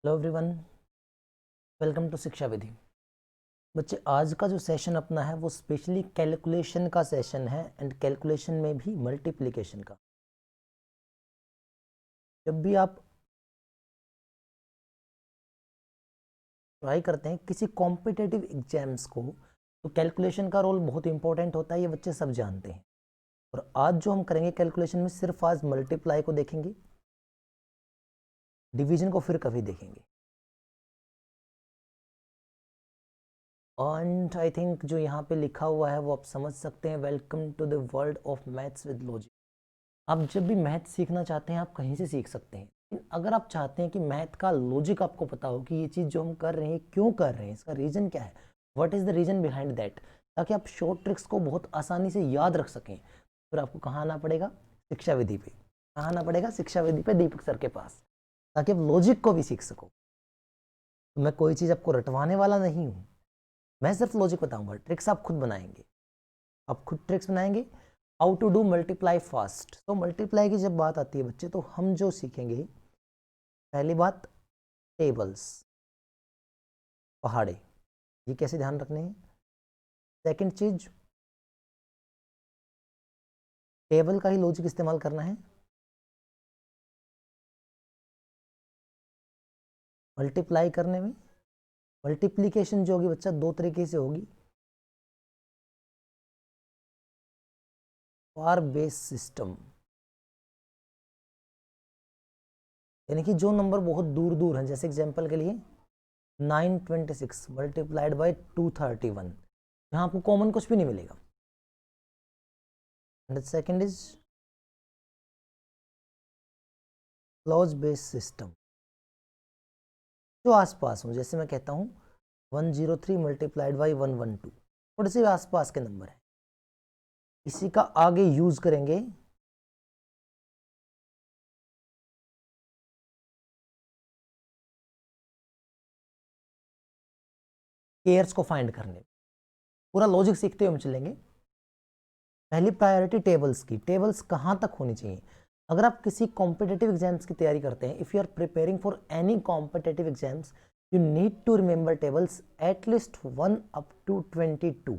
Hello everyone, welcome to शिक्षा विधि। बच्चे, आज का जो सेशन अपना है वो स्पेशली कैलकुलेशन का सेशन है एंड कैलकुलेशन में भी मल्टीप्लिकेशन का। जब भी आप ट्राई करते हैं किसी कॉम्पिटिटिव एग्जाम्स को, तो कैलकुलेशन का रोल बहुत इंपॉर्टेंट होता है, ये बच्चे सब जानते हैं। और आज जो हम करेंगे कैलकुलेशन में, सिर्फ आज मल्टीप्लाई को देखेंगे, डिवीजन को फिर कभी देखेंगे। एंड आई थिंक जो यहाँ पे लिखा हुआ है वो आप समझ सकते हैं, welcome to the world of maths with logic. आप जब भी मैथ सीखना चाहते हैं आप कहीं से सीख सकते हैं, लेकिन अगर आप चाहते हैं कि मैथ का लॉजिक आपको पता हो कि ये चीज़ जो हम कर रहे हैं क्यों कर रहे हैं, इसका रीज़न क्या है, what is the reason behind that, ताकि आप शॉर्ट ट्रिक्स को बहुत आसानी से याद रख सकें, फिर आपको कहाँ आना पड़ेगा? शिक्षा विधि पे। कहाँ आना पड़ेगा? शिक्षा विधि पे, दीपक सर के पास, ताकि आप लॉजिक को भी सीख सको। तो मैं कोई चीज़ आपको रटवाने वाला नहीं हूँ, मैं सिर्फ लॉजिक बताऊंगा, ट्रिक्स आप खुद बनाएंगे, आप खुद ट्रिक्स बनाएंगे। How to do multiply fast. तो मल्टीप्लाई की जब बात आती है बच्चे, तो हम जो सीखेंगे, पहली बात टेबल्स, पहाड़े, ये कैसे ध्यान रखने हैं। सेकंड चीज, टेबल का ही लॉजिक इस्तेमाल करना है। मल्टीप्लाई करने में मल्टीप्लीकेशन जो होगी बच्चा, दो तरीके से होगी, पार बेस सिस्टम, यानी कि जो नंबर बहुत दूर दूर हैं, जैसे एग्जांपल के लिए 926 मल्टीप्लाइड बाई 231, यहाँ आपको कॉमन कुछ भी नहीं मिलेगा। And second is close base system, जो आसपास हो, जैसे मैं कहता हूँ 103 मल्टीप्लाइड बाई 112, थोड़े से आसपास के नंबर है, इसी का आगे यूज करेंगे पेयर्स को फाइंड करने। पूरा लॉजिक सीखते हुए हम चलेंगे। पहली प्रायोरिटी टेबल्स की, टेबल्स कहाँ तक होनी चाहिए। अगर आप किसी कॉम्पिटेटिव एग्जाम्स की तैयारी करते हैं, if you are preparing for any competitive exams, you need to remember tables at least 1 up to 22।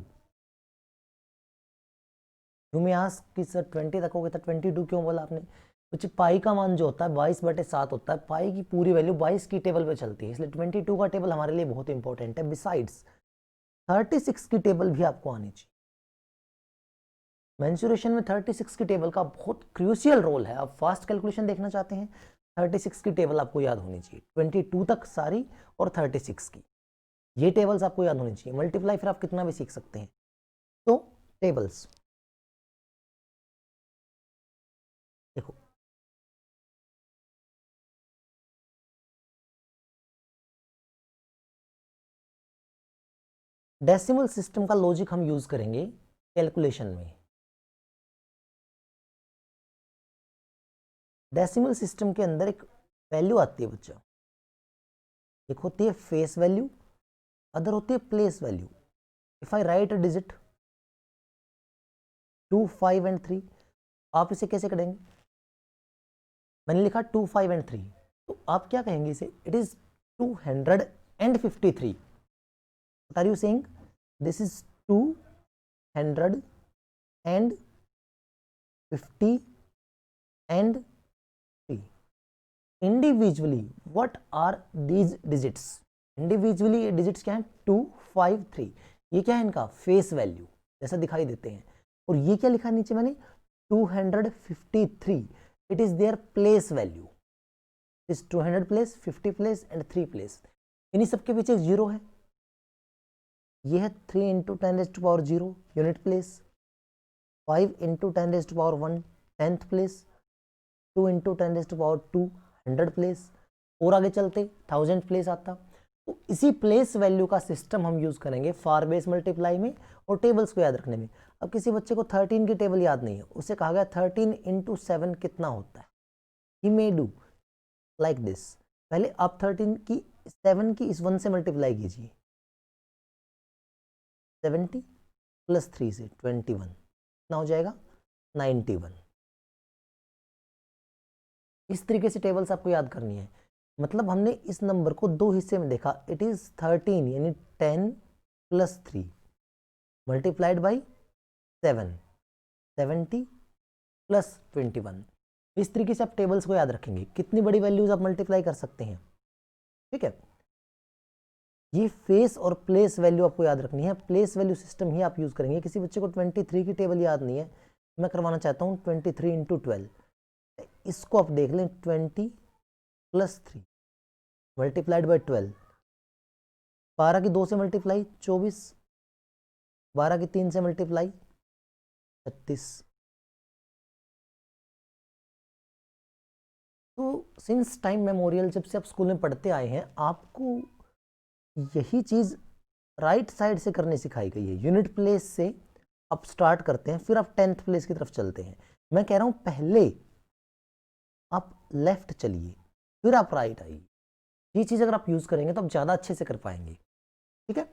You may ask कि सर 20 तक हो गया था, 22 क्यों बोला आपने? कुछ पाई का मान जो होता है 22/7 होता है, पाई की पूरी वैल्यू 22 की टेबल पे चलती है, इसलिए 22 का टेबल हमारे लिए बहुत इंपॉर्टेंट है। बिसाइड्स 36 की टेबल भी आपको आनी चाहिए। मेंसुरेशन में 36 की टेबल का बहुत क्रूशियल रोल है। आप फास्ट कैलकुलेशन देखना चाहते हैं, 36 की टेबल आपको याद होनी चाहिए, 22 तक सारी और 36 की, ये टेबल्स आपको याद होनी चाहिए। मल्टीप्लाई फिर आप कितना भी सीख सकते हैं। तो टेबल्स देखो, डेसिमल सिस्टम का लॉजिक हम यूज करेंगे कैलकुलेशन में। डेसिमल सिस्टम के अंदर एक वैल्यू आती है बच्चा, एक होती है फेस वैल्यू, अदर होती है place value. If I right a digit 2, 5 and 3, आप इसे कैसे करेंगे? मैंने लिखा 2, 5 एंड 3, तो आप क्या कहेंगे इसे? It is 253। What are you saying? This is 250 and 3। Individually what are these digits? Individually ये डिजिट्स क्या है? 2, 5, 3। ये क्या है? इनका फेस वैल्यू जैसा दिखाई देते हैं। और ये क्या लिखा नीचे मैंने? 253। It is their place value, is 200 place, 50 place and 3 place. इन्हीं सबके पीछे एक जीरो है, ये है 3 into 10⁻0 unit place, 5 into 10⁻1 10th place, 2 into 10⁻2 100 place, और आगे चलते 1000 प्लेस आता। तो इसी प्लेस वैल्यू का सिस्टम हम यूज करेंगे फार बेस मल्टीप्लाई में और टेबल्स को याद रखने में। अब किसी बच्चे को 13 की टेबल याद नहीं है, उसे कहा गया 13 इंटू 7 कितना होता है, ही मे डू लाइक दिस। पहले आप 13 की 7 की इस 1 से मल्टीप्लाई कीजिए, 70 प्लस 3 से 21, कितना हो जाएगा? 91। इस तरीके से टेबल्स आपको याद करनी है। मतलब हमने इस नंबर को दो हिस्से में देखा, इट इज 13 यानी 10 प्लस 3 मल्टीप्लाइड बाई 7, 70 प्लस 21। इस तरीके से आप टेबल्स को याद रखेंगे, कितनी बड़ी वैल्यूज आप मल्टीप्लाई कर सकते हैं। ठीक है, ये फेस और प्लेस वैल्यू आपको याद रखनी है, प्लेस वैल्यू सिस्टम ही आप यूज करेंगे। किसी बच्चे को 23 की टेबल याद नहीं है, मैं करवाना चाहता हूँ 23 इंटू 12, इसको आप देख लें 20 प्लस 3 मल्टीप्लाइड बाई 12, 12 की 2 से मल्टीप्लाई 24, 12 की 3 से मल्टीप्लाई 36। तो सिंस टाइम मेमोरियल, जब से आप स्कूल में पढ़ते आए हैं, आपको यही चीज राइट साइड से करनी सिखाई गई है। यूनिट प्लेस से आप स्टार्ट करते हैं, फिर आप 10th प्लेस की तरफ चलते हैं। मैं कह रहा हूं पहले आप लेफ्ट चलिए, फिर आप राइट आइए। ये चीज अगर आप यूज करेंगे तो आप ज्यादा अच्छे से कर पाएंगे। ठीक है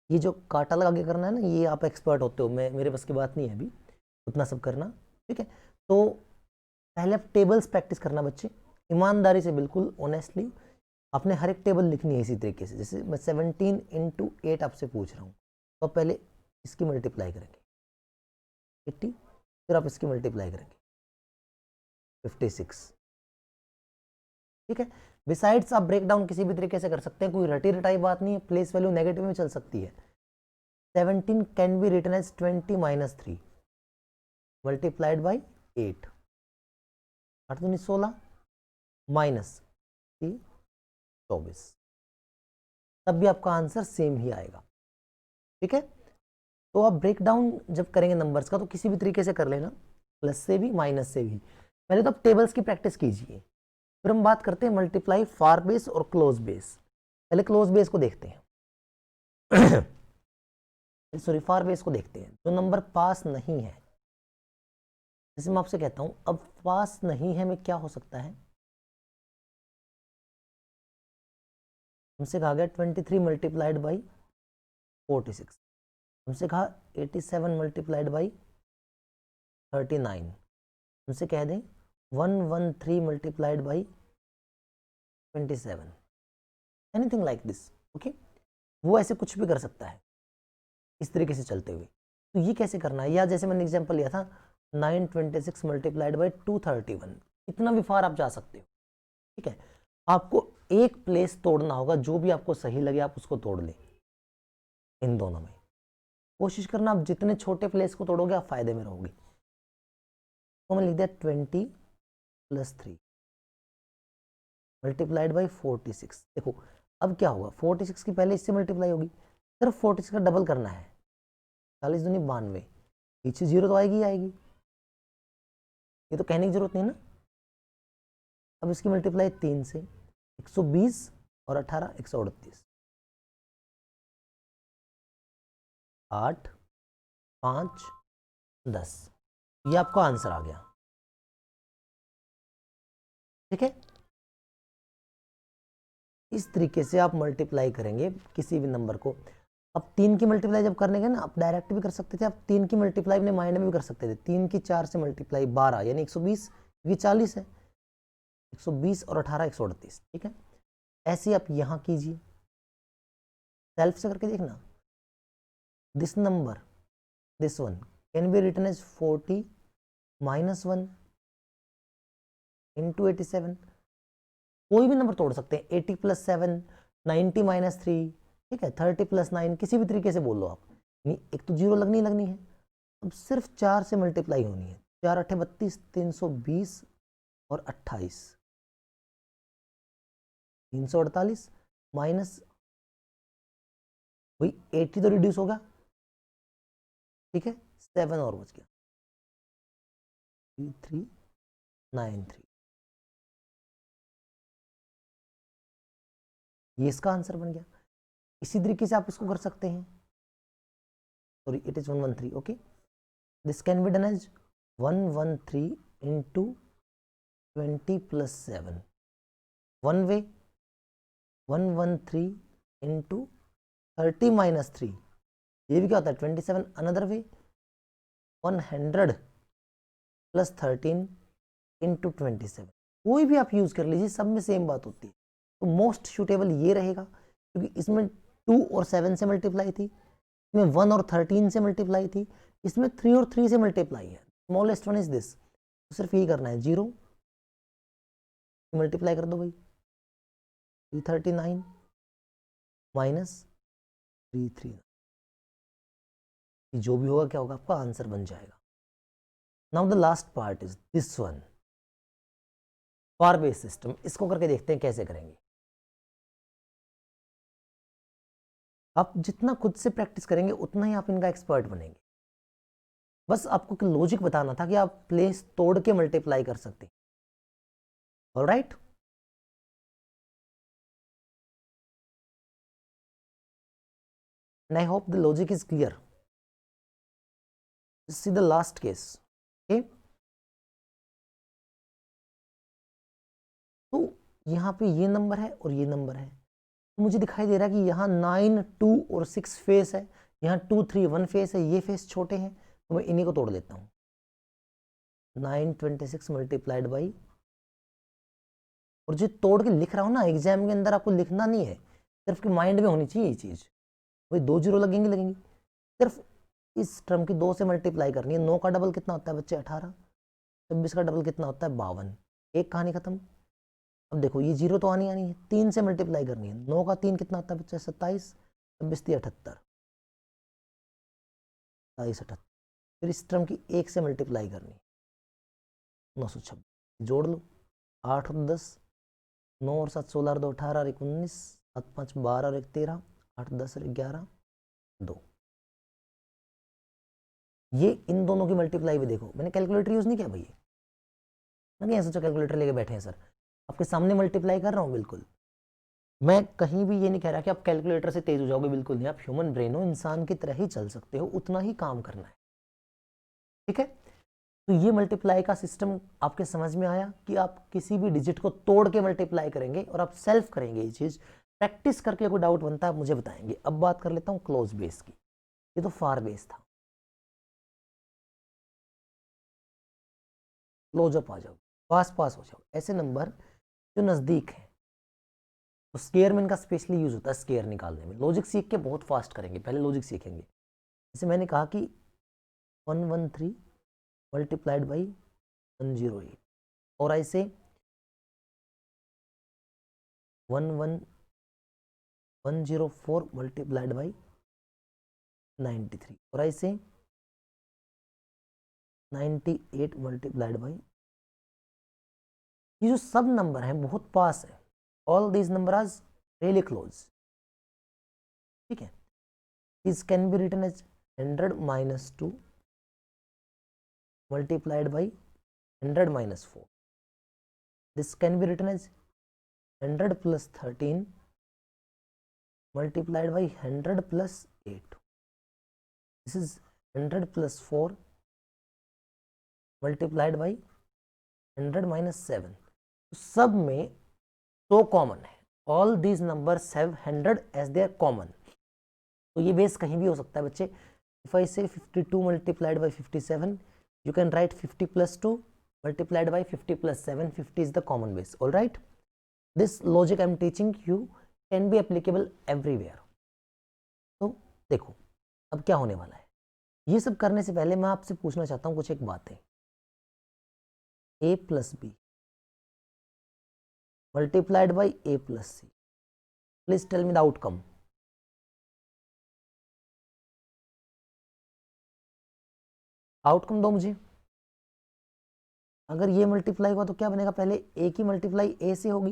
ये जो काटा लगा के करना है ना, ये आप एक्सपर्ट होते हो, मैं मेरे बस की बात नहीं है अभी उतना सब करना। ठीक है, तो पहले आप टेबल्स प्रैक्टिस करना बच्चे, ईमानदारी से, बिल्कुल ऑनेस्टली आपने हर एक टेबल लिखनी है इसी तरीके से। जैसे मैं 17 इंटू 8 आपसे पूछ रहा हूँ, तो पहले इसकी मल्टीप्लाई करेंगे 80, फिर आप इसकी मल्टीप्लाई करेंगे 56। ठीक है, बिसाइड्स आप ब्रेक डाउन किसी भी तरीके से कर सकते हैं, कोई रटी रटाई बात नहीं है, प्लेस वैल्यू नेगेटिव में चल सकती है। 17 can be written as 20 minus 3 multiplied by 8, 8 दूनी 16 माइनस 24, तब भी आपका आंसर सेम ही आएगा। ठीक है, तो आप ब्रेक डाउन जब करेंगे नंबर्स का तो किसी भी तरीके से कर लेना, प्लस से भी माइनस से भी। पहले तो आप टेबल्स की प्रैक्टिस कीजिए, फिर हम बात करते हैं मल्टीप्लाई फार बेस और क्लोज बेस। पहले क्लोज बेस को देखते हैं सॉरी फार बेस को देखते हैं। जो नंबर पास नहीं है, जैसे मैं आपसे कहता हूं अब पास नहीं है में क्या हो सकता है, हमसे कहा गया 23 मल्टीप्लाइड बाई 46, हमसे कहा 87 मल्टीप्लाइड बाई 39, हमसे कह दें 113 multiplied by 27, anything like this. Okay, वो ऐसे कुछ भी कर सकता है इस तरीके से चलते हुए। तो ये कैसे करना है, या जैसे मैंने एग्जांपल लिया था 926 मल्टीप्लाइड बाई 231, इतना भी फार आप जा सकते हो। ठीक है, आपको एक प्लेस तोड़ना होगा, जो भी आपको सही लगे आप उसको तोड़ लें। इन दोनों में कोशिश करना, आप जितने छोटे प्लेस को तोड़ोगे आप फायदे में रहोगे। तो मैंने लिख दिया 20 प्लस 3 मल्टीप्लाइड बाई 46। देखो अब क्या होगा, 46 की पहले इससे मल्टीप्लाई होगी, सिर्फ 46 का डबल करना है, 40 दूनी 92, पीछे जीरो तो आएगी ही आएगी, ये तो कहने की जरूरत नहीं ना। अब इसकी मल्टीप्लाई 3 से 120 और 18 138, 8 5 10, ये आपका आंसर आ गया। ठीक है, इस तरीके से आप मल्टीप्लाई करेंगे किसी भी नंबर को। अब 3 की मल्टीप्लाई जब करने के ना, आप डायरेक्ट भी कर सकते थे, आप 3 की मल्टीप्लाई अपने माइंड में भी कर सकते थे। 3 की 4 से मल्टीप्लाई 12 यानी 120, क्योंकि 40 है, 120 और 18 138। ठीक है, ऐसे आप यहां कीजिए, सेल्फ से करके देखना। This number, this one can be written as 40 minus 1 into 87। कोई भी नंबर तोड़ सकते हैं, 80 प्लस 7, 90 माइनस 3, ठीक है, 30 प्लस 9, किसी भी तरीके से बोल लो आप। नहीं, एक तो जीरो लगनी है। अब सिर्फ 4 से मल्टीप्लाई होनी है, 4 8 32, 320 और 28, 348 माइनस वही 80 तो रिड्यूस होगा। ठीक है, 7 और बच गया 3393, ये इसका आंसर बन गया। इसी तरीके से आप इसको कर सकते हैं, sorry it is 113। Okay, this can be done as 113 into 20 plus 7, one way, 113 into 30 minus 3, ये भी क्या होता है 27, अनदर वे 100 प्लस 13 इंटू 27, कोई भी आप यूज कर लीजिए, सब में सेम बात होती है। तो मोस्ट सूटेबल ये रहेगा, क्योंकि इसमें 2 और 7 से मल्टीप्लाई थी, इसमें 1 और 13 से मल्टीप्लाई थी, इसमें 3 और 3 से मल्टीप्लाई है। स्मॉलेस्ट वन इज दिस, तो सिर्फ यही करना है, 0 मल्टीप्लाई कर दो भाई, 339 माइनस 33, जो भी होगा क्या होगा, आपका आंसर बन जाएगा। Now the last part is this one, par base system. इसको करके देखते हैं कैसे करेंगे। आप जितना खुद से प्रैक्टिस करेंगे उतना ही आप इनका एक्सपर्ट बनेंगे। बस आपको लॉजिक बताना था कि आप प्लेस तोड़ के मल्टीप्लाई कर सकते हैं। Alright, and I hope the logic is clear. Let's see the last case. Okay, तो यहाँ पे ये नंबर है और ये नंबर है, तो मुझे दिखाई दे रहा है कि यहाँ 9, 2 और 6 फेस है, यहाँ 2, 3, 1 फेस है, ये फेस छोटे हैं, तो मैं इन्हीं को तोड़ लेता हूँ। 926 मल्टीप्लाइड बाई, और जो तोड़ के लिख रहा हूँ ना, एग्जाम के अंदर आपको लिखना नहीं है, सिर्फ कि माइंड में होनी चाहिए ये चीज़। वही 2 0 लगेंगे, सिर्फ इस टर्म की 2 से मल्टीप्लाई करनी है। 9 का डबल कितना होता है बच्चे, 18। 26 का डबल कितना होता है, 52। एक कहानी खत्म। अब देखो ये 0 तो आनी है, 3 से मल्टीप्लाई करनी है। 9 का 3 कितना होता है बच्चे, 27। 26 3 78, 27 78। फिर इस टर्म की 1 से मल्टीप्लाई करनी है, 926। जोड़ लो, 8 और 10, 9 और 7 16 और 2 18 और 1 19, 7 5 12 और 1 13, 8 10 और 11 2। ये इन दोनों की मल्टीप्लाई भी देखो, मैंने कैलकुलेटर यूज नहीं किया भैया, मैंने ऐसा सोचा कैलकुलेटर लेके बैठे हैं सर, आपके सामने मल्टीप्लाई कर रहा हूँ। बिल्कुल, मैं कहीं भी ये नहीं कह रहा कि आप कैलकुलेटर से तेज हो जाओगे, बिल्कुल नहीं। आप ह्यूमन ब्रेन हो, इंसान की तरह ही चल सकते हो, उतना ही काम करना है, ठीक है। तो ये मल्टीप्लाई का सिस्टम आपके समझ में आया कि आप किसी भी डिजिट को तोड़ के मल्टीप्लाई करेंगे और आप सेल्फ करेंगे ये चीज। प्रैक्टिस करके कोई डाउट बनता है आप मुझे बताएंगे। अब बात कर लेता हूँ क्लोज बेस की। ये तो फार बेस था, क्लोज अप आ जाओ, पास पास हो जाओ। ऐसे नंबर जो नजदीक है, तो स्केयर में इनका स्पेशली यूज होता है, स्केयर निकालने में। लॉजिक सीख के बहुत फास्ट करेंगे, पहले लॉजिक सीखेंगे। जैसे मैंने कहा कि 113 मल्टीप्लाइड बाई 108, और ऐसे 104 मल्टीप्लाइड बाई 93, और ऐसे 98 मल्टीप्लाइड बाई। ये जो सब नंबर हैं बहुत पास है, all these number are really close, ठीक है। This can be written as 100 minus 2 multiplied by 100 minus 4. This can be written as 100 plus 13 multiplied by 100 plus 8. This is 100 plus 4 multiplied by 100 minus 7. सब में 2 common है, all these numbers have 100 as their common. तो ये base कहीं भी हो सकता है बच्चे। इफ आई से 52 multiplied by 57, you can write 50 plus 2 multiplied by 50 plus 7. 50 is the common base. All right, this logic I am teaching you can be applicable everywhere. तो देखो अब क्या होने वाला है। ये सब करने से पहले मैं आपसे पूछना चाहता हूँ कुछ एक बातें। a plus b multiplied by a plus c, please tell me the outcome. Outcome दो मुझे। अगर ये मल्टीप्लाई हुआ तो क्या बनेगा, पहले ए की मल्टीप्लाई ए से होगी,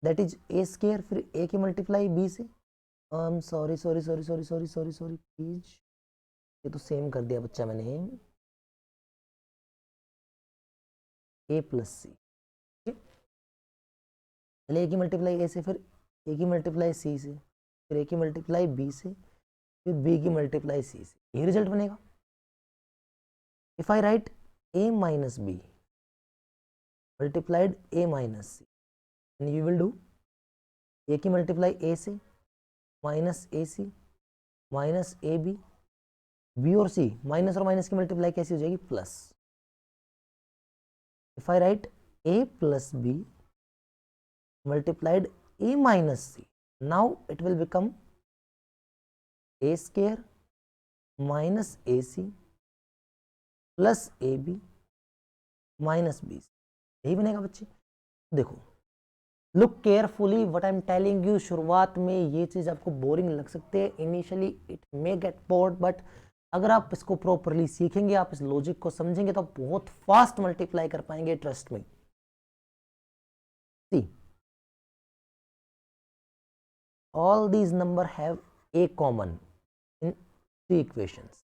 दैट इज ए स्केयर, फिर ए की मल्टीप्लाई बी से। Sorry sorry sorry sorry sorry sorry sorry please, ये तो सेम कर दिया बच्चा मैंने, ए प्लस सी। पहले ए की मल्टीप्लाई ए से, फिर ए की मल्टीप्लाई सी से, फिर ए की मल्टीप्लाई बी से, फिर बी की मल्टीप्लाई सी से, ये रिजल्ट बनेगा। If I write a minus b multiplied a minus c, and you will do a की मल्टीप्लाई a से minus A C minus A B, B और सी, माइनस और माइनस की multiply कैसी हो जाएगी, plus. If I write a plus b multiplied a minus c. Now it will become a square minus ac plus ab minus b. यही बनेगा बच्चे. देखो, look carefully what I am telling you. शुरुआत में ये चीज आपको बोरिंग लग सकते हैं, initially it may get bored, but अगर आप इसको प्रॉपरली सीखेंगे, आप इस लॉजिक को समझेंगे तो आप बहुत फास्ट मल्टीप्लाई कर पाएंगे, ट्रस्ट में. सी, all these number have a common in three equations.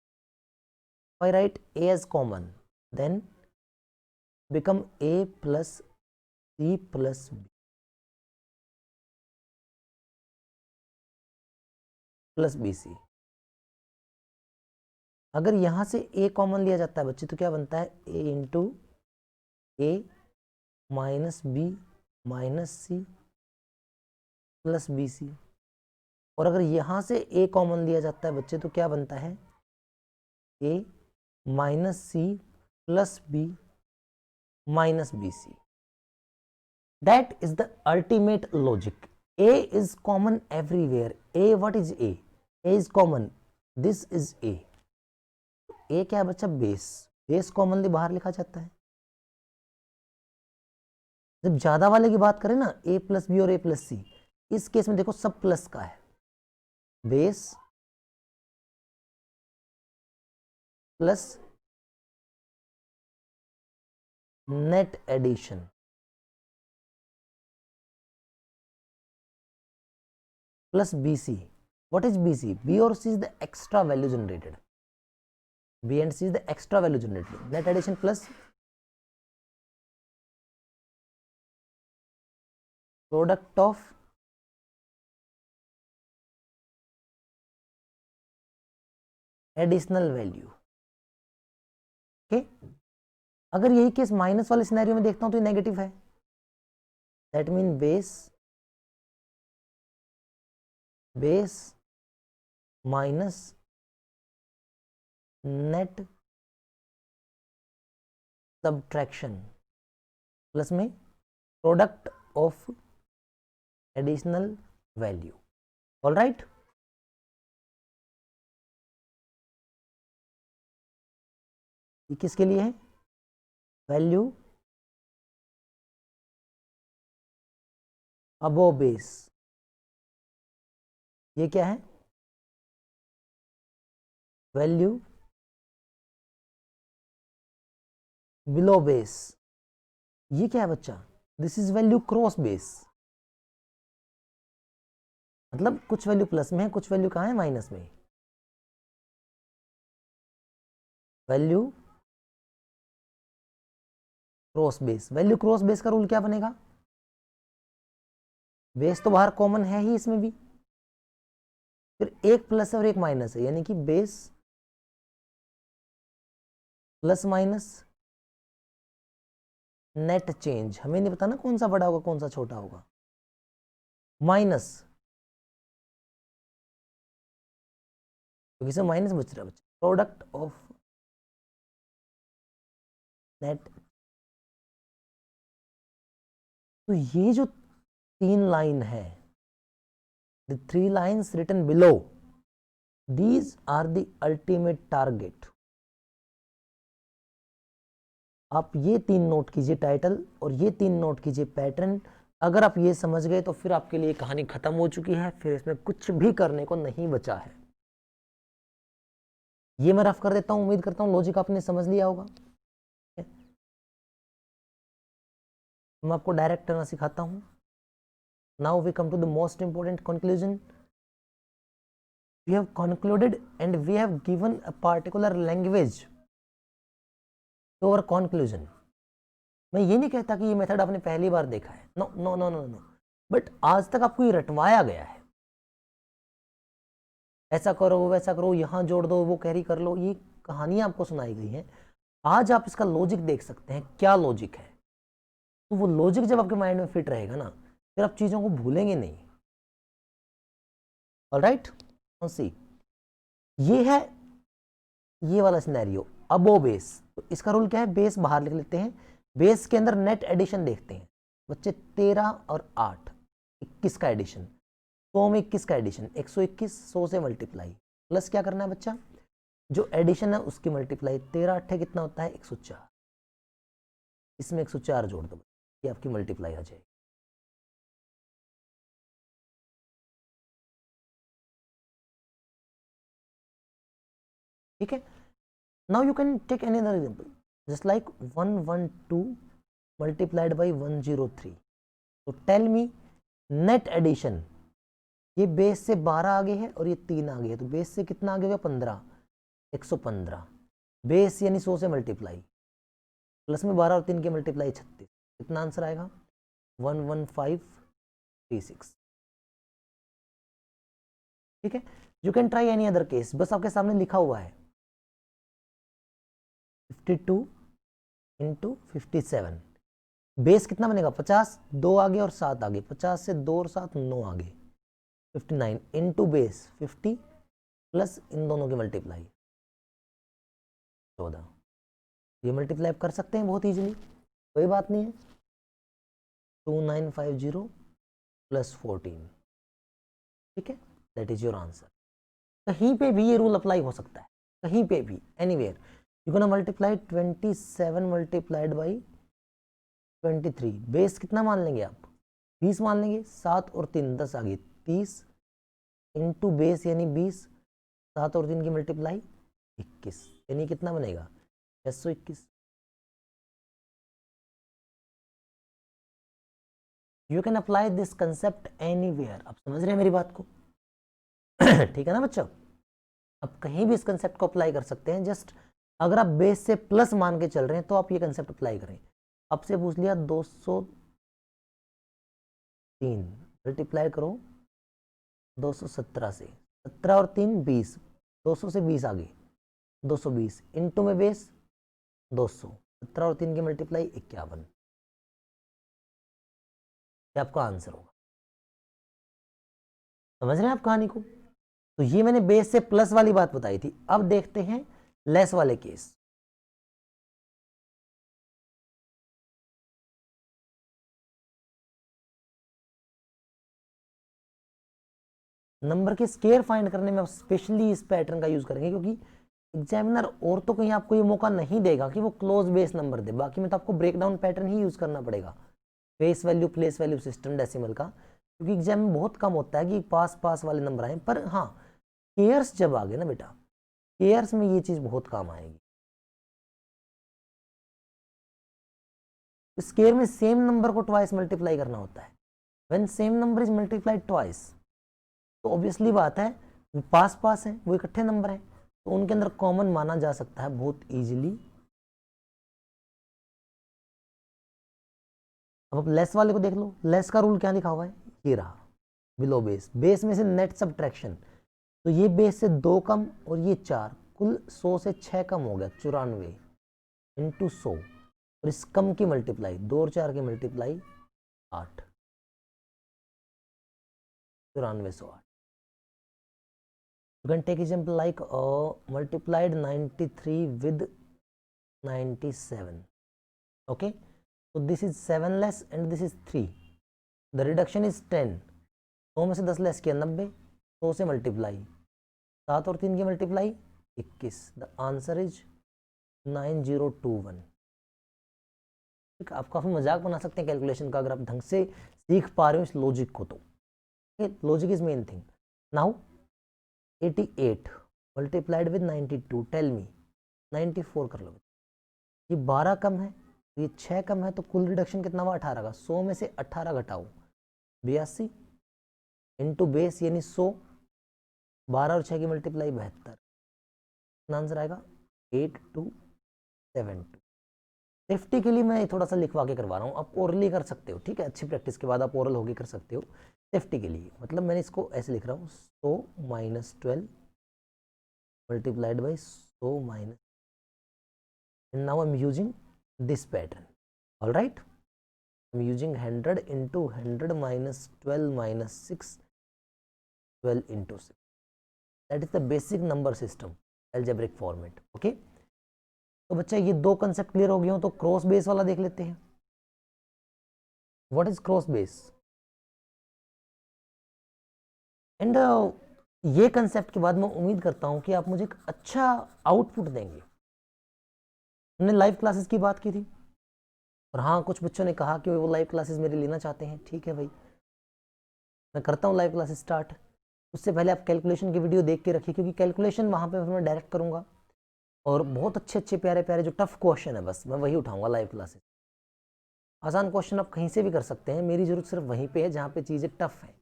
If I write a as common, then become a plus c plus b plus bc. अगर यहां से a कॉमन लिया जाता है बच्चे तो क्या बनता है, a into a minus B minus C plus B C. और अगर यहां से a कॉमन लिया जाता है बच्चे तो क्या बनता है, a minus C plus B minus B C. That is the ultimate logic. a is common everywhere. a, what is a? a is common. this is a. a क्या है बच्चा, बेस. बेस कॉमनली बाहर लिखा जाता है. जब ज्यादा वाले की बात करें ना, a प्लस बी और a प्लस सी, इस केस में देखो सब प्लस का है. Base plus net addition plus BC. What is BC? B or C is the extra value generated. B and C is the extra value generated. Net addition plus product of additional value. Okay, अगर यही case minus वाले scenario में देखता हूं तो ये negative है. That mean base minus net subtraction plus में product of additional value. All right, ये किसके लिए है, वैल्यू अबोव बेस. ये क्या है, वैल्यू बिलो बेस. ये क्या है बच्चा, this is value cross base. मतलब कुछ वैल्यू प्लस में है, कुछ वैल्यू कहाँ है, माइनस में. Value cross base. Value cross base का रूल क्या बनेगा, बेस तो बाहर कॉमन है ही इसमें भी, फिर एक प्लस है और एक माइनस है, यानी कि base plus minus net change. हमें नहीं पता ना कौन सा बड़ा होगा कौन सा छोटा होगा. माइनस, क्योंकि माइनस बच रहा है बच्चा, प्रोडक्ट ऑफ नेट. तो ये जो तीन लाइन है, the three lines written below, these are the ultimate target. आप ये तीन नोट कीजिए टाइटल, और ये तीन नोट कीजिए पैटर्न. अगर आप ये समझ गए तो फिर आपके लिए कहानी खत्म हो चुकी है, फिर इसमें कुछ भी करने को नहीं बचा है. ये मैं रफ कर देता हूं, उम्मीद करता हूं लॉजिक आपने समझ लिया होगा. मैं आपको डायरेक्ट करना सिखाता हूं. Now we come to the most important conclusion. We have concluded and we have given a particular language to our conclusion. मैं ये नहीं कहता कि ये मेथड आपने पहली बार देखा है, no no no no no, but आज तक आपको ये रटवाया गया है. ऐसा करो वैसा करो, यहां जोड़ दो वो कैरी कर लो, ये कहानियां आपको सुनाई गई हैं. आज आप इसका लॉजिक देख सकते हैं, क्या लॉजिक है. तो वो लॉजिक जब आपके माइंड में फिट रहेगा ना, फिर आप चीजों को भूलेंगे नहीं. ऑलराइट, सी, ये है ये वाला सिनेरियो अबो बेस. तो इसका रूल क्या है, बेस बाहर लिख लेते हैं, बेस के अंदर नेट एडिशन देखते हैं बच्चे, 13 और 8, 21 का एडिशन, 100 में 21 का एडिशन, 121, 100 से मल्टीप्लाई, प्लस क्या करना है बच्चा, जो एडिशन है उसकी मल्टीप्लाई, 13 8 कितना होता है 104, इसमें 104 जोड़ दो, ये आपकी मल्टीप्लाई आ जाएगी। ठीक है, now you can take any other example, just like 112 multiplied by 103, तो टेल मी नेट एडिशन, ये बेस से 12 आगे है और ये 3 आगे है, तो बेस से कितना आगे होगा 15, 115, बेस यानी 100 से मल्टीप्लाई, प्लस में 12 और 3 की मल्टीप्लाई 36, कितना आंसर आएगा 11536। ठीक है, you can try any other case, बस आपके सामने लिखा हुआ है 52 इंटू 57, बेस कितना बनेगा 50, 2 आगे और 7 आगे, 50 से 2 और 7 9 आगे, 59 इंटू बेस 50 प्लस इन दोनों की मल्टीप्लाई 14, ये मल्टीप्लाई कर सकते हैं बहुत इजीली, कोई बात नहीं है, 2950 प्लस 14, ठीक है, दैट इज योर आंसर। कहीं पे भी ये रूल अप्लाई हो सकता है, कहीं पे भी, anywhere you can multiply 27 multiplied by 23, base कितना मान लेंगे आप 20 मान लेंगे, 7 और 3 10 आगे 30 इंटू बेस यानी 20, 7 और 3 की मल्टीप्लाई 21, यानी कितना बनेगा 621। You can apply this concept anywhere, आप समझ रहे हैं मेरी बात को ठीक है ना बच्चों, आप कहीं भी इस कंसेप्ट को अप्लाई कर सकते हैं, जस्ट अगर आप बेस से प्लस मान के चल रहे हैं तो आप ये कंसेप्ट अप्लाई करें। आपसे पूछ लिया 203 मल्टीप्लाई करो 217 से, 17 और 3 20, 200 से 20 आगे 220 इंटू में बेस 200, 17 और 3 की मल्टीप्लाई 51, ये आपका आंसर होगा। समझ रहे हैं आप कहानी को, तो ये मैंने बेस से प्लस वाली बात बताई थी। अब देखते हैं लेस वाले केस। नंबर के स्केयर फाइंड करने में स्पेशली इस पैटर्न का यूज करेंगे, क्योंकि एग्जामिनर और तो कहीं आपको ये मौका नहीं देगा कि वो क्लोज बेस नंबर दे, बाकी में तो आपको ब्रेकडाउन पैटर्न ही यूज करना पड़ेगा, face value place value system decimal का, क्योंकि एग्जाम में बहुत कम होता है कि पास पास वाले नंबर आए। पर हाँ, केयर्स जब आ गए ना बेटा, केयर्स में ये चीज बहुत काम आएगी। स्केयर में सेम नंबर को ट्वाइस मल्टीप्लाई करना होता है, when same number is multiplied twice, तो ऑब्वियसली बात है वो पास पास है, वो इकट्ठे नंबर है, तो उनके अंदर कॉमन माना जा सकता है बहुत इजीली। अब आप लेस वाले को देख लो, लेस का रूल क्या लिखा हुआ है, ये रहा, बिलो बेस, बेस में से नेट सब्ट्रैक्शन, तो ये बेस से 2 कम और ये 4, कुल 100 से 6 कम हो गया 94 इंटू 100, और इस कम की मल्टीप्लाई 2 और 4 की multiply 8, 9408। You can take example like multiplied 93 with 97. Okay, so this is 7 less and this is 3. The reduction is 10. 100 में से 10 लेस किया 90, 100 से मल्टीप्लाई 7 और 3 की मल्टीप्लाई 21, द आंसर इज 9021। ठीक, आप काफ़ी मजाक बना सकते हैं कैलकुलेशन का अगर आप ढंग से सीख पा रहे हो इस लॉजिक को, तो logic is main thing. Now 88 multiplied with 92, tell me 94 कर लो, ये 12 कम है, ये 6 कम है, तो कुल रिडक्शन कितना हुआ 18 का, 100 में से 18 घटाओ 82 इंटू बेस यानी 100, 12 और 6 की मल्टीप्लाई 72, आंसर आएगा 8272। सेफ्टी के लिए मैं थोड़ा सा लिखवा के करवा रहा हूँ, आप ओरली कर सकते हो, ठीक है, अच्छी प्रैक्टिस के बाद आप ओरल होके कर सकते हो। सेफ्टी के लिए मतलब मैंने इसको ऐसे लिख रहा हूँ 100 minus 12 multiplied by 100 minus, and now I'm using this pattern. All right, I'm using 100 into 100 minus 12 minus 6, 12 into 6. That is the basic number system, algebraic format. Okay, तो बच्चा ये दो कंसेप्ट क्लियर हो गए हो तो क्रॉस बेस वाला देख लेते हैं। What is cross base? And ये कंसेप्ट के बाद मैं उम्मीद करता हूं कि आप मुझे एक अच्छा आउटपुट देंगे। हमने लाइव क्लासेस की बात की थी और हाँ, कुछ बच्चों ने कहा कि वो लाइव क्लासेस मेरे लेना चाहते हैं। ठीक है भाई, मैं करता हूँ लाइव क्लासेस स्टार्ट। उससे पहले आप कैलकुलेशन की वीडियो देख के रखिए, क्योंकि कैलकुलेशन वहाँ पे मैं डायरेक्ट करूँगा और बहुत अच्छे अच्छे प्यारे प्यारे जो टफ क्वेश्चन है बस मैं वही उठाऊंगा लाइव क्लासेस। आसान क्वेश्चन आप कहीं से भी कर सकते हैं, मेरी जरूरत सिर्फ वहीं पे है जहाँ पे चीज़ें टफ हैं।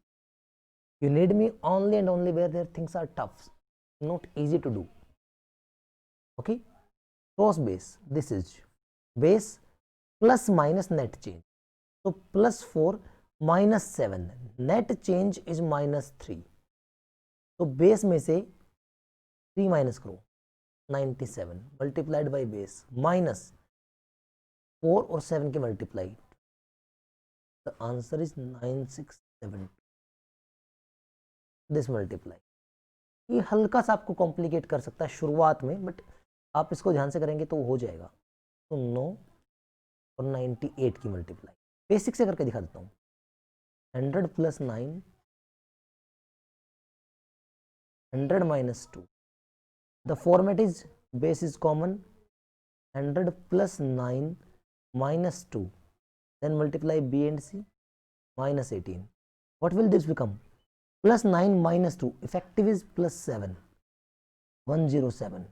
You need me only and only where there things are tough, not easy to do. Okay, cross base, this is base plus minus net change. तो +4 -7, नेट चेंज इज -3। तो बेस में से 3 माइनस करो, 97 multiplied by base minus 4 और 7 के multiply, the answer is 9672। This multiply ये हल्का सा आपको कॉम्प्लिकेट कर सकता है शुरुआत में, बट आप इसको ध्यान से करेंगे तो हो जाएगा। तो 9 और 98 की मल्टीप्लाई बेसिक से करके दिखा देता हूँ। 100 + 9, 100 - 2। The format is base is common, 100 + 9 - 2, then multiply B and C, -18. What will this become? +9 - 2, effective is +7, 107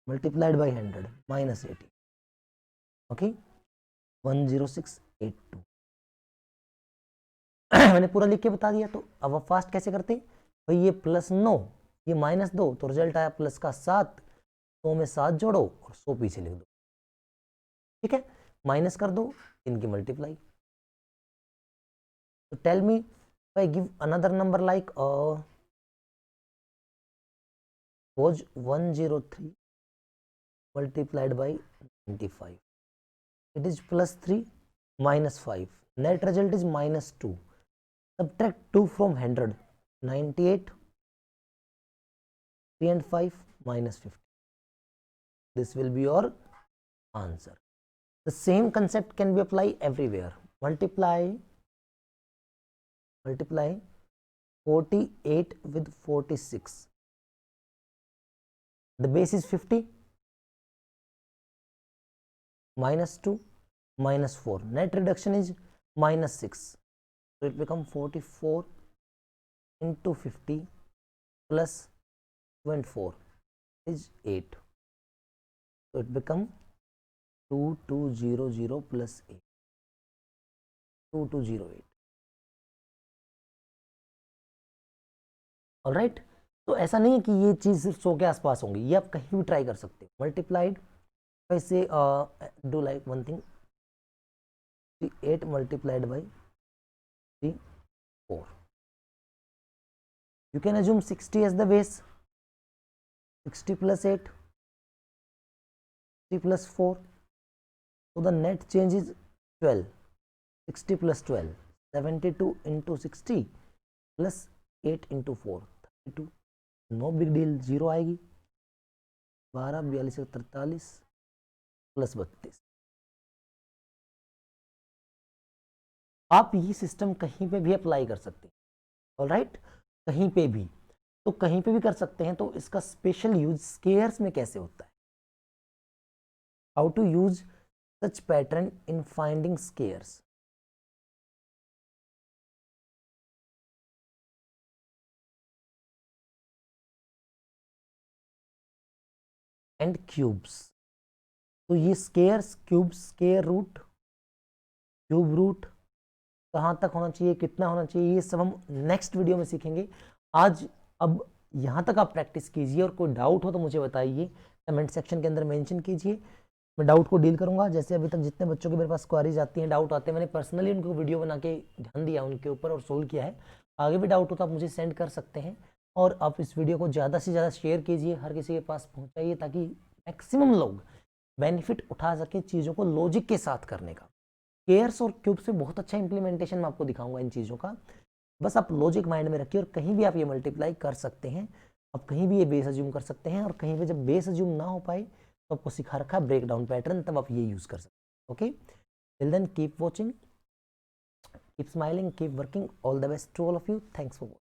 multiplied by 100 -18. Okay, 10682। मैंने पूरा लिख के बता दिया। तो अब आप फास्ट कैसे करते भाई, ये +9 ये -2, तो रिजल्ट आया प्लस का 7। 100 में 7 जोड़ो और 100 पीछे लिख दो। ठीक है, माइनस कर दो इनकी मल्टीप्लाई। तो tell me I give another number like was 103 multiplied by 95. It is +3 -5. Net result is -2. Subtract 2 from 100. 98, 3 and 5 -50. This will be your answer. The same concept can be applied everywhere. Multiply 48 with 46. The base is 50, -2 -4. Net reduction is -6. So it becomes 44 into 50 plus 24 is 8. So it becomes 2200 plus 8, 2208. Alright, तो ऐसा नहीं है कि ये चीज़ सिर्फ 100 के आसपास होंगी, ये आप कहीं भी ट्राई कर सकते हो। मल्टीप्लाइड कैसे, do like one thing, 8 multiplied by 3, 4. You can assume 60 as the base. 60 plus 8, 3 plus 4. So the net change is 12. 60 plus 12, 72 into 60 plus 8 into 4, 32. No big deal, zero आएगी। 12, 42, 43 प्लस 32। आप ये सिस्टम कहीं पे भी अप्लाई कर सकते हैं। ऑलराइट, कहीं पे भी, तो कहीं पे भी कर सकते हैं। तो इसका स्पेशल यूज स्केयर्स में कैसे होता है? How to use such pattern in finding squares. And cubes. तो ये squares, cubes, square root, cube root कहाँ तक होना चाहिए, कितना होना चाहिए, ये सब हम नेक्स्ट वीडियो में सीखेंगे। आज अब यहाँ तक आप प्रैक्टिस कीजिए, और कोई डाउट हो तो मुझे बताइए, कमेंट सेक्शन के अंदर मेंशन कीजिए। मैं डाउट को डील करूँगा। जैसे अभी तक जितने बच्चों के मेरे पास क्वारीज आती हैं, डाउट आते हैं, मैंने पर्सनली उनको वीडियो बना के ध्यान दिया उनके ऊपर और सोल्व किया है। आगे भी डाउट हो तो आप मुझे सेंड कर सकते हैं। और आप इस वीडियो को ज़्यादा से ज़्यादा शेयर कीजिए, हर किसी के पास पहुँचाइए, ताकि मैक्सिमम लोग बेनिफिट उठा सके चीज़ों को लॉजिक के साथ करने का। केयर्स और क्यूब से बहुत अच्छा इंप्लीमेंटेशन मैं आपको दिखाऊंगा इन चीज़ों का। बस आप लॉजिक माइंड में रखिए, और कहीं भी आप ये मल्टीप्लाई कर सकते हैं। आप कहीं भी ये बेस अज्यूम कर सकते हैं, और कहीं पे जब बेस अज्यूम ना हो पाए तो आपको सिखा रखा है ब्रेक डाउन पैटर्न, तब आप ये यूज कर सकते। Okay, till then keep watching, keep smiling, keep working, all the best to all of you, thanks for watching.